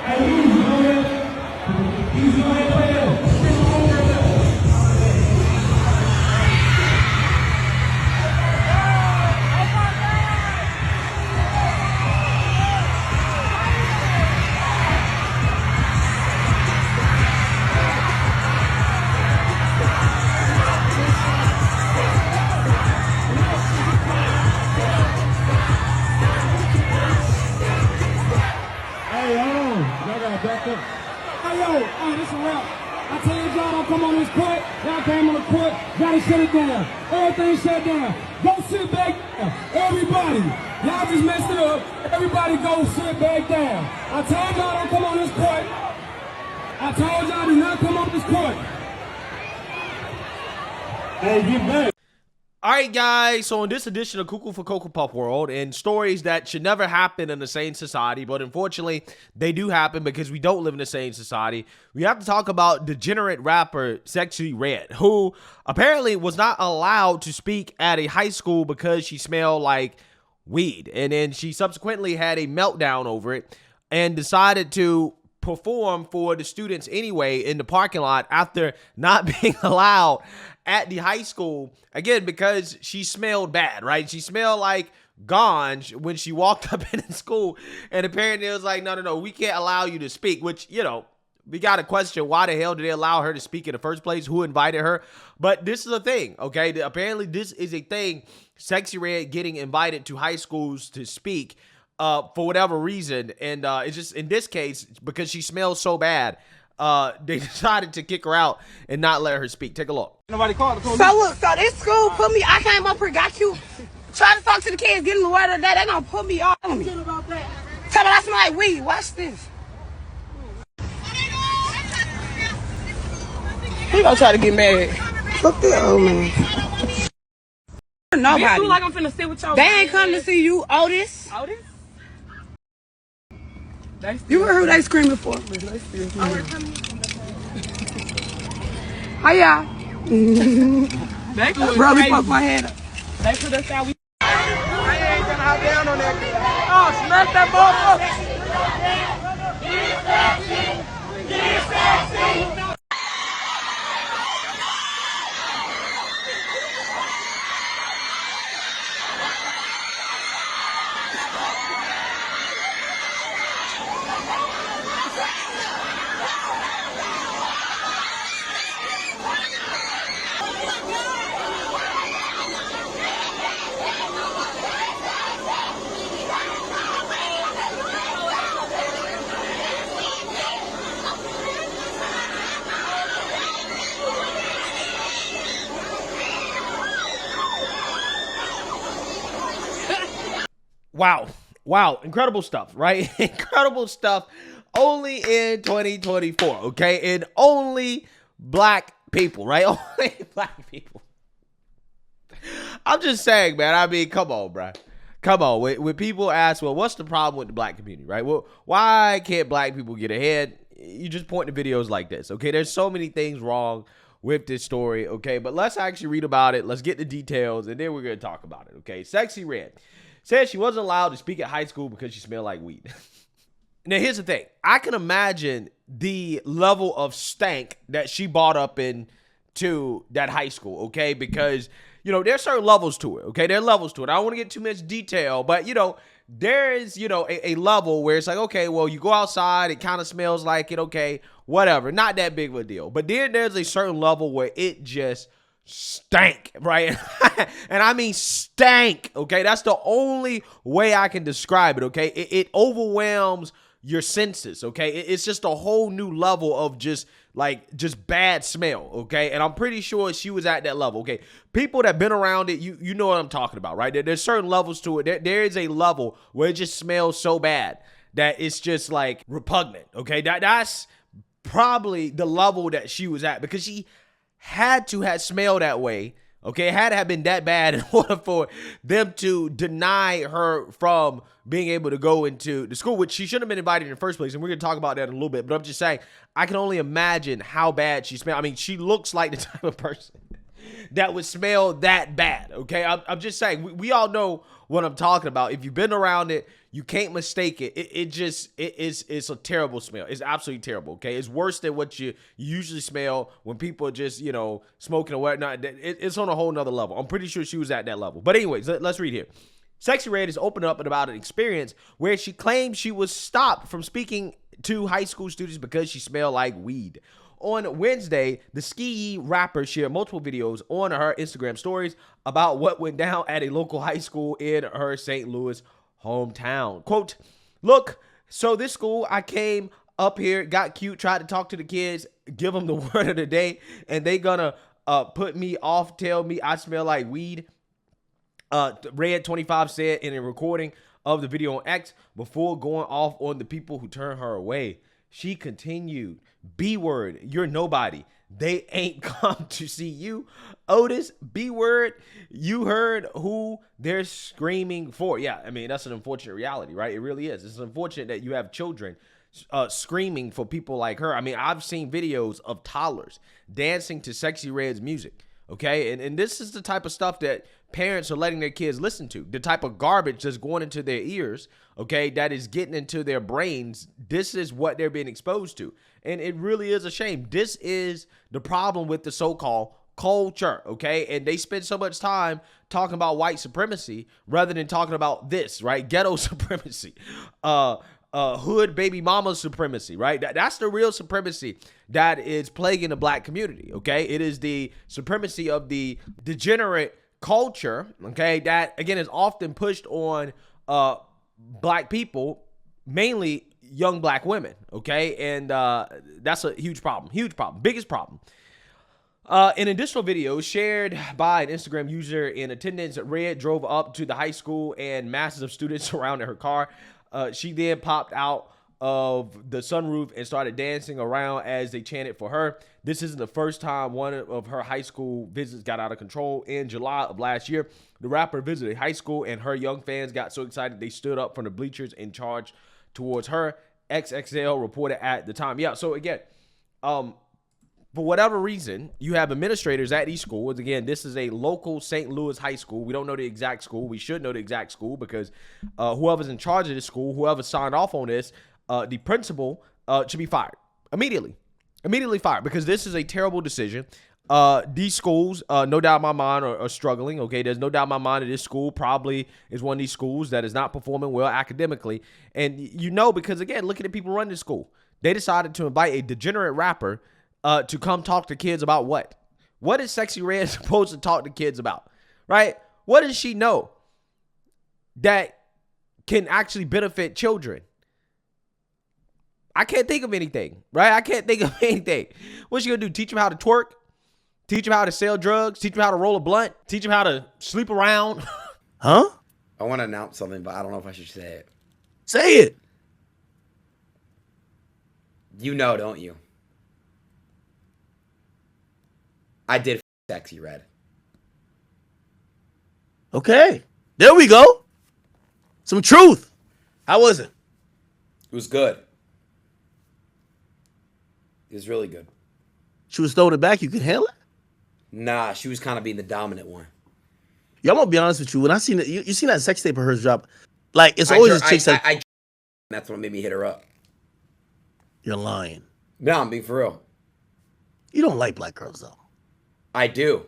Hey, yo, this a wrap. I told y'all don't come on this court. Y'all came on the court. Gotta shut it down. Everything shut down. Go sit back down. Everybody. Y'all just messed it up. Everybody go sit back down. I told y'all don't come on this court. I told y'all do not come on this court. Hey, get back. All right, guys, so in this edition of Cuckoo for Cocoa Puff World, and stories that should never happen in the same society, but unfortunately, they do happen because we don't live in the same society, we have to talk about degenerate rapper Sexyy Red, who apparently was not allowed to speak at a high school because she smelled like weed, and then she subsequently had a meltdown over it and decided to perform for the students anyway in the parking lot after not being allowed at the high school, again, because she smelled bad, right? She smelled like ganj when she walked up in school, and apparently it was like, no, we can't allow you to speak, which, you know, we got to question why the hell did they allow her to speak in the first place? Who invited her? But this is a thing, okay? Apparently this is a thing, Sexyy Red getting invited to high schools to speak for whatever reason, and it's just, in this case, because she smells so bad, they decided to kick her out and not let her speak. Take a look. Nobody called the police. So look, so this school put me, I came up here, got you, try to talk to the kids, get in the weather today, they gonna put me on me. Tell me I smell like weed, watch this. He gonna try to get mad. Fuck that old man. Nobody. You like I'm finna sit with y'all. They ain't come to see you, Otis. Otis? You heard who they screaming for? Hi, y'all. Bro, me poke my head up. They put us out. I ain't gonna hop down on that. Oh, smash that ball up. Get sexy. Get sexy. Wow, incredible stuff, right? Incredible stuff only in 2024, okay? And only black people, right? Only black people. I'm just saying, man, I mean, come on, bro. Come on. When people ask, well, what's the problem with the black community, right? Well, why can't black people get ahead? You just point to videos like this, okay? There's so many things wrong with this story, okay? But let's actually read about it. Let's get the details, and then we're going to talk about it, okay? Sexyy Red said she wasn't allowed to speak at high school because she smelled like weed. Now, here's the thing. I can imagine the level of stank that she brought up into that high school, okay? Because, you know, there's certain levels to it, okay? There are levels to it. I don't want to get too much detail, but, you know, there is, you know, a level where it's like, okay, well, you go outside, it kind of smells like it, okay, whatever. Not that big of a deal. But then there's a certain level where it just stank, right? And I mean stank, okay? That's the only way I can describe it, okay? It overwhelms your senses, okay? It's just a whole new level of just bad smell, okay? And I'm pretty sure she was at that level, okay? People that been around it, you know what I'm talking about, right? There's certain levels to it. There is a level where it just smells so bad that it's just like repugnant, okay? That's probably the level that she was at, because she had to have smelled that way, okay? It had to have been that bad in order for them to deny her from being able to go into the school, which she shouldn't have been invited in the first place, and we're going to talk about that in a little bit, but I'm just saying, I can only imagine how bad she smelled. I mean, she looks like the type of person that would smell that bad, okay? I'm just saying, we all know what I'm talking about. If you've been around it, you can't mistake it. It's a terrible smell. It's absolutely terrible. Okay, it's worse than what you usually smell when people are just, you know, smoking or whatnot. It's on a whole nother level. I'm pretty sure she was at that level. But anyways, let's read here. Sexyy Red is opening up about an experience where she claimed she was stopped from speaking to high school students because she smelled like weed. On Wednesday, the Sexyy rapper shared multiple videos on her Instagram stories about what went down at a local high school in her St. Louis hometown. Quote, "Look, so this school, I came up here, got cute, tried to talk to the kids, give them the word of the day, and they gonna put me off, tell me I smell like weed." Red 25 said in a recording of the video on X before going off on the people who turned her away. She continued, "B-word, you're nobody. They ain't come to see you. Otis, B-word, you heard who they're screaming for." Yeah, I mean, that's an unfortunate reality, right? It really is. It's unfortunate that you have children screaming for people like her. I mean, I've seen videos of toddlers dancing to Sexyy Red's music. Okay, and this is the type of stuff that parents are letting their kids listen to, the type of garbage that's going into their ears, okay, that is getting into their brains. This is what they're being exposed to, and it really is a shame. This is the problem with the so-called culture, okay, and they spend so much time talking about white supremacy rather than talking about this, right? Ghetto supremacy, hood baby mama supremacy, right? That's the real supremacy that is plaguing the black community, okay? It is the supremacy of the degenerate culture, okay, that again is often pushed on black people, mainly young black women, okay? And that's a huge problem, biggest problem. In additional videos shared by an Instagram user in attendance, Red drove up to the high school and masses of students surrounded her car. She then popped out of the sunroof and started dancing around as they chanted for her. This isn't the first time one of her high school visits got out of control. In July of last year, the rapper visited high school and her young fans got so excited they stood up from the bleachers and charged towards her. XXL reported at the time. Yeah, so again, for whatever reason, you have administrators at these schools. Again, this is a local St. Louis high school. We don't know the exact school. We should know the exact school because whoever's in charge of this school, whoever signed off on this, the principal should be fired immediately. Immediately fired, because this is a terrible decision. These schools, no doubt in my mind, are struggling. Okay, there's no doubt in my mind that this school probably is one of these schools that is not performing well academically. And you know, because again, look at the people running the school. They decided to invite a degenerate rapper to come talk to kids about what? What is Sexyy Red supposed to talk to kids about, right? What does she know that can actually benefit children? I can't think of anything, right? I can't think of anything. What's she gonna do? Teach them how to twerk? Teach them how to sell drugs? Teach them how to roll a blunt? Teach them how to sleep around? Huh? I want to announce something, but I don't know if I should say it. Say it. You know, don't you? I did Sexyy Red. Okay. There we go. Some truth. How was it? It was good. It was really good. She was throwing it back. You could handle it? Nah, she was kind of being the dominant one. Yeah, I'm gonna be honest with you. When I seen it, you seen that sex tape of hers drop, like it's always this chick that that's what made me hit her up. You're lying. No, I'm being for real. You don't like black girls though. I do.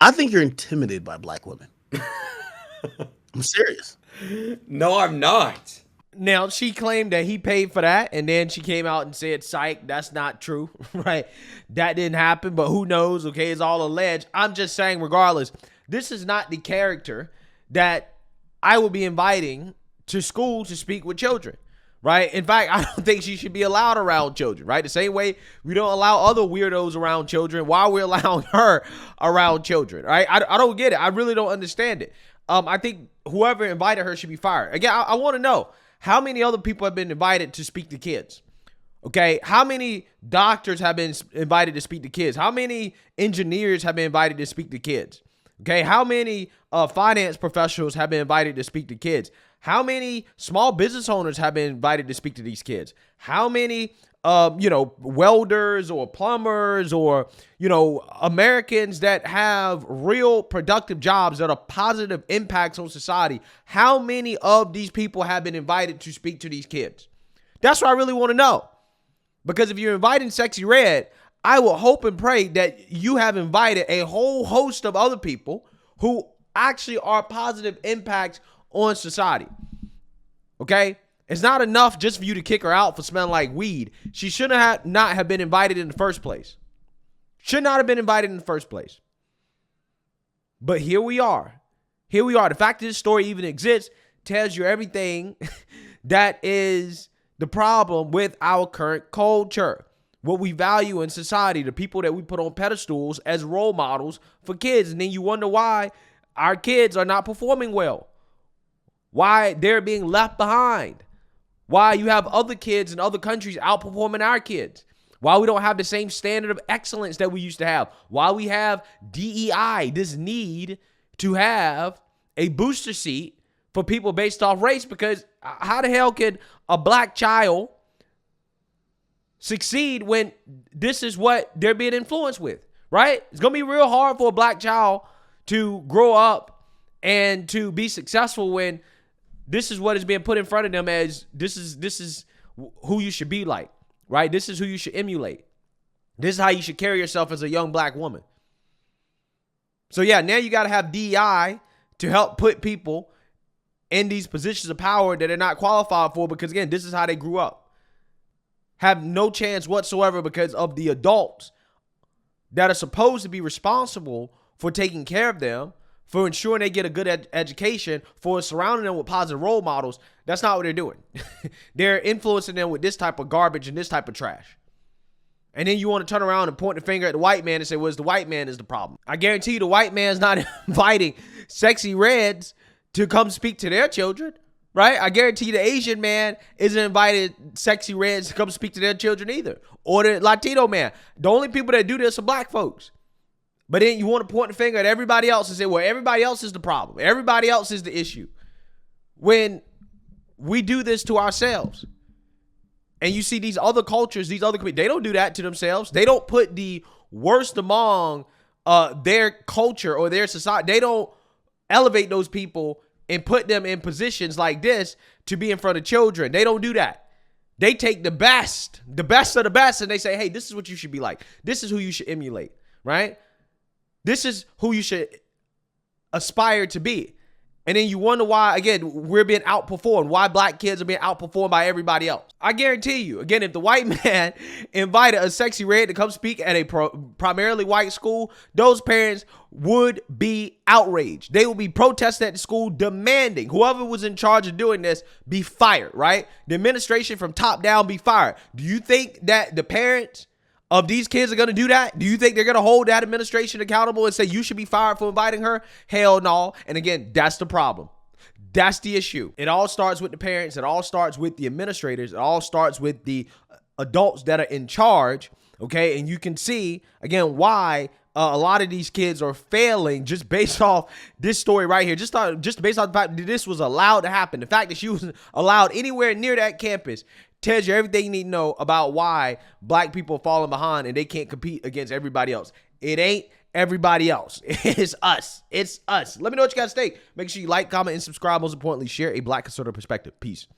I think you're intimidated by black women. I'm serious. No, I'm not. Now, she claimed that he paid for that, and then she came out and said, psych, that's not true, right? That didn't happen, but who knows, okay? It's all alleged. I'm just saying, regardless, this is not the character that I would be inviting to school to speak with children, right? In fact, I don't think she should be allowed around children, right? The same way we don't allow other weirdos around children, why we're allowing her around children, right? I don't get it. I really don't understand it. I think whoever invited her should be fired. Again, I want to know, how many other people have been invited to speak to kids? Okay, how many doctors have been invited to speak to kids? How many engineers have been invited to speak to kids? Okay, how many finance professionals have been invited to speak to kids? How many small business owners have been invited to speak to these kids? How many welders or plumbers or, Americans that have real productive jobs that are positive impacts on society. How many of these people have been invited to speak to these kids? That's what I really want to know. Because if you're inviting Sexyy Red, I will hope and pray that you have invited a whole host of other people who actually are positive impacts on society. Okay? It's not enough just for you to kick her out for smelling like weed. She should not have been invited in the first place. Should not have been invited in the first place. But here we are. Here we are. The fact that this story even exists tells you everything that is the problem with our current culture. What we value in society, the people that we put on pedestals as role models for kids. And then you wonder why our kids are not performing well. Why they're being left behind. Why you have other kids in other countries outperforming our kids. Why we don't have the same standard of excellence that we used to have. Why we have DEI, this need to have a booster seat for people based off race. Because how the hell could a black child succeed when this is what they're being influenced with, right? It's going to be real hard for a black child to grow up and to be successful when this is what is being put in front of them as this is who you should be like, right? This is who you should emulate. This is how you should carry yourself as a young black woman. So yeah, now you got to have DEI to help put people in these positions of power that they're not qualified for, because again, this is how they grew up. Have no chance whatsoever because of the adults that are supposed to be responsible for taking care of them, for ensuring they get a good education, for surrounding them with positive role models. That's not what they're doing. They're influencing them with this type of garbage and this type of trash. And then you want to turn around and point the finger at the white man and say, well, it's the white man is the problem. I guarantee you the white man's not inviting Sexyy Reds to come speak to their children. Right? I guarantee you the Asian man isn't invited Sexyy Reds to come speak to their children either. Or the Latino man. The only people that do this are black folks. But then you want to point the finger at everybody else and say, well, everybody else is the problem. Everybody else is the issue. When we do this to ourselves. And you see these other cultures, these other communities, they don't do that to themselves. They don't put the worst among their culture or their society. They don't elevate those people and put them in positions like this to be in front of children. They don't do that. They take the best of the best, and they say, hey, this is what you should be like. This is who you should emulate, right? This is who you should aspire to be. And then you wonder why, again, we're being outperformed, why black kids are being outperformed by everybody else. I guarantee you, again, if the white man invited a Sexyy Red to come speak at a primarily white school, those parents would be outraged. They would be protesting at the school, demanding whoever was in charge of doing this be fired, right? The administration from top down be fired. Do you think that the parents of these kids are going to do that? Do you think they're going to hold that administration accountable and say you should be fired for inviting her? Hell no. And again, that's the problem. That's the issue. It all starts with the parents. It all starts with the administrators. It all starts with the adults that are in charge. Okay. And you can see, again, why a lot of these kids are failing just based off this story right here. Just based off the fact that this was allowed to happen. The fact that she was allowed anywhere near that campus tells you everything you need to know about why black people are falling behind and they can't compete against everybody else. It ain't everybody else. It's us. It's us. Let me know what you guys think. Make sure you like, comment, and subscribe. Most importantly, share a black conservative perspective. Peace.